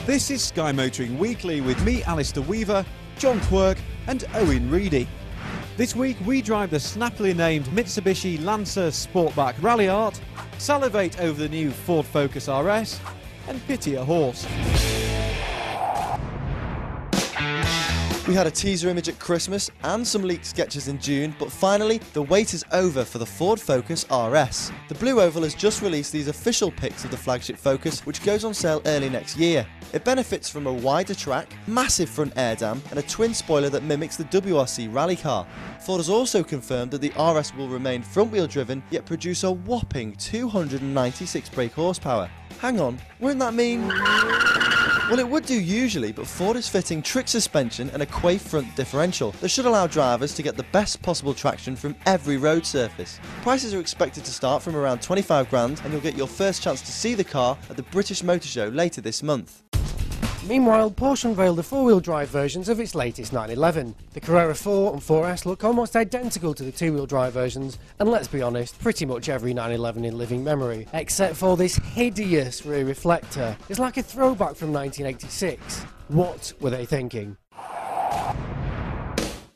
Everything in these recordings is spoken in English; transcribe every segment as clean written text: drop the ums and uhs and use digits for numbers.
This is Sky Motoring Weekly with me, Alistair Weaver, John Quirk and Owen Reedy. This week we drive the snappily named Mitsubishi Lancer Sportback Rally Art, salivate over the new Ford Focus RS and pity a horse. We had a teaser image at Christmas and some leaked sketches in June, but finally the wait is over for the Ford Focus RS. The Blue Oval has just released these official pics of the flagship Focus, which goes on sale early next year. It benefits from a wider track, massive front air dam and a twin spoiler that mimics the WRC rally car. Ford has also confirmed that the RS will remain front wheel driven yet produce a whopping 296 brake horsepower. Hang on, wouldn't that mean... Well, it would do usually, but Ford is fitting trick suspension and a Quay front differential that should allow drivers to get the best possible traction from every road surface. Prices are expected to start from around 25 grand and you'll get your first chance to see the car at the British Motor Show later this month. Meanwhile, Porsche unveiled the four-wheel drive versions of its latest 911. The Carrera 4 and 4S look almost identical to the two-wheel drive versions, and let's be honest, pretty much every 911 in living memory, except for this hideous rear reflector. It's like a throwback from 1986. What were they thinking?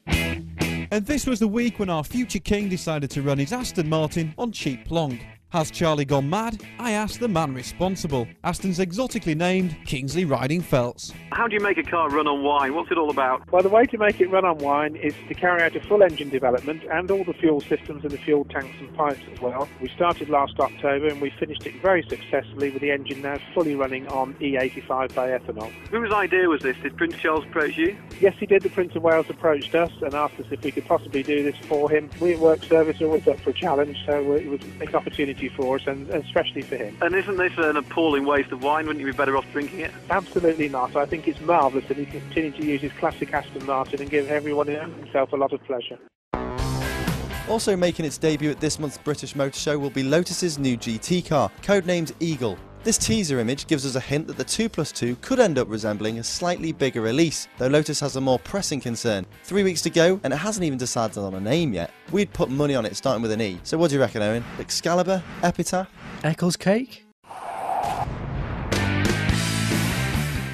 And this was the week when our future king decided to run his Aston Martin on cheap plonk. Has Charlie gone mad? I asked the man responsible, Aston's exotically named Kingsley Riding Phelps. How do you make a car run on wine? What's it all about? Well, the way to make it run on wine is to carry out a full engine development and all the fuel systems and the fuel tanks and pipes as well. We started last October and we finished it very successfully with the engine now fully running on E85 by ethanol. Whose idea was this? Did Prince Charles approach you? Yes, he did. The Prince of Wales approached us and asked us if we could possibly do this for him. We at Work Service are always up for a challenge, so it was an opportunity for us and especially for him. And isn't this an appalling waste of wine? Wouldn't you be better off drinking it? Absolutely not. I think it's marvellous that he can continue to use his classic Aston Martin and give everyone and himself a lot of pleasure. Also making its debut at this month's British Motor Show will be Lotus's new GT car, codenamed Eagle. This teaser image gives us a hint that the 2+2 could end up resembling a slightly bigger release, though Lotus has a more pressing concern. 3 weeks to go and it hasn't even decided on a name yet. We'd put money on it starting with an E. So what do you reckon, Owen? Excalibur? Epitaph? Eccles cake?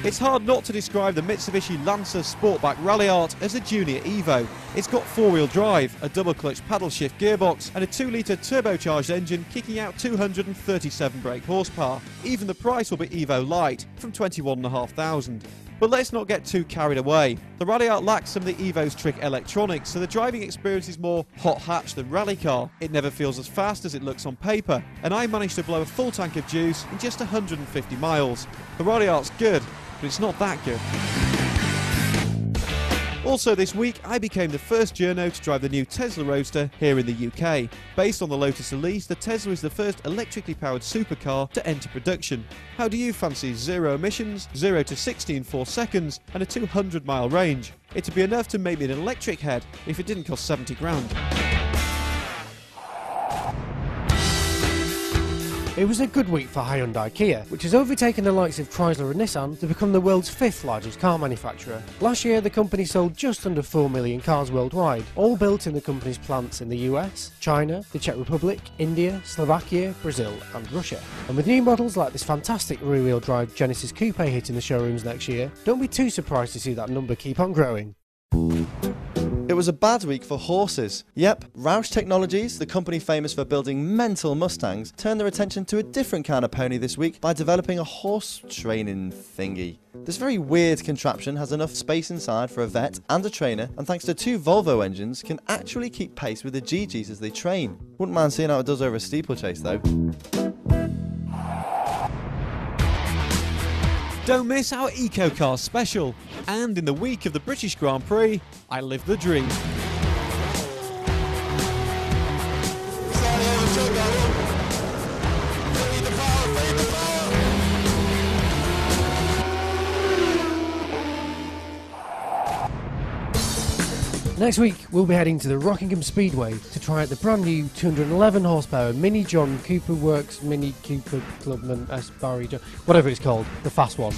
It's hard not to describe the Mitsubishi Lancer Sportback Rally Art as a junior Evo. It's got four-wheel drive, a double-clutch paddle-shift gearbox and a 2-litre turbocharged engine kicking out 237 brake horsepower. Even the price will be Evo Light, from $21,500. But let's not get too carried away. The Rally Art lacks some of the Evo's trick electronics, so the driving experience is more hot hatch than rally car. It never feels as fast as it looks on paper, and I managed to blow a full tank of juice in just 150 miles. The Rally Art's good, but it's not that good. Also this week, I became the first journo to drive the new Tesla Roadster here in the UK. Based on the Lotus Elise, the Tesla is the first electrically powered supercar to enter production. How do you fancy zero emissions, 0 to 60 in 4 seconds, and a 200-mile range? It'd be enough to make me an electric head if it didn't cost 70 grand. It was a good week for Hyundai Kia, which has overtaken the likes of Chrysler and Nissan to become the world's 5th largest car manufacturer. Last year, the company sold just under 4 million cars worldwide, all built in the company's plants in the US, China, the Czech Republic, India, Slovakia, Brazil and Russia. And with new models like this fantastic rear-wheel drive Genesis Coupe hitting the showrooms next year, don't be too surprised to see that number keep on growing. It was a bad week for horses. Yep, Roush Technologies, the company famous for building mental Mustangs, turned their attention to a different kind of pony this week by developing a horse training thingy. This very weird contraption has enough space inside for a vet and a trainer, and thanks to 2 Volvo engines, can actually keep pace with the GGs as they train. Wouldn't mind seeing how it does over a steeplechase though. Don't miss our EcoCar special. And in the week of the British Grand Prix, I live the dream. Next week, we'll be heading to the Rockingham Speedway to try out the brand new 211 horsepower Mini John Cooper Works Mini Cooper Clubman S. Barry John, whatever it's called, the fast one.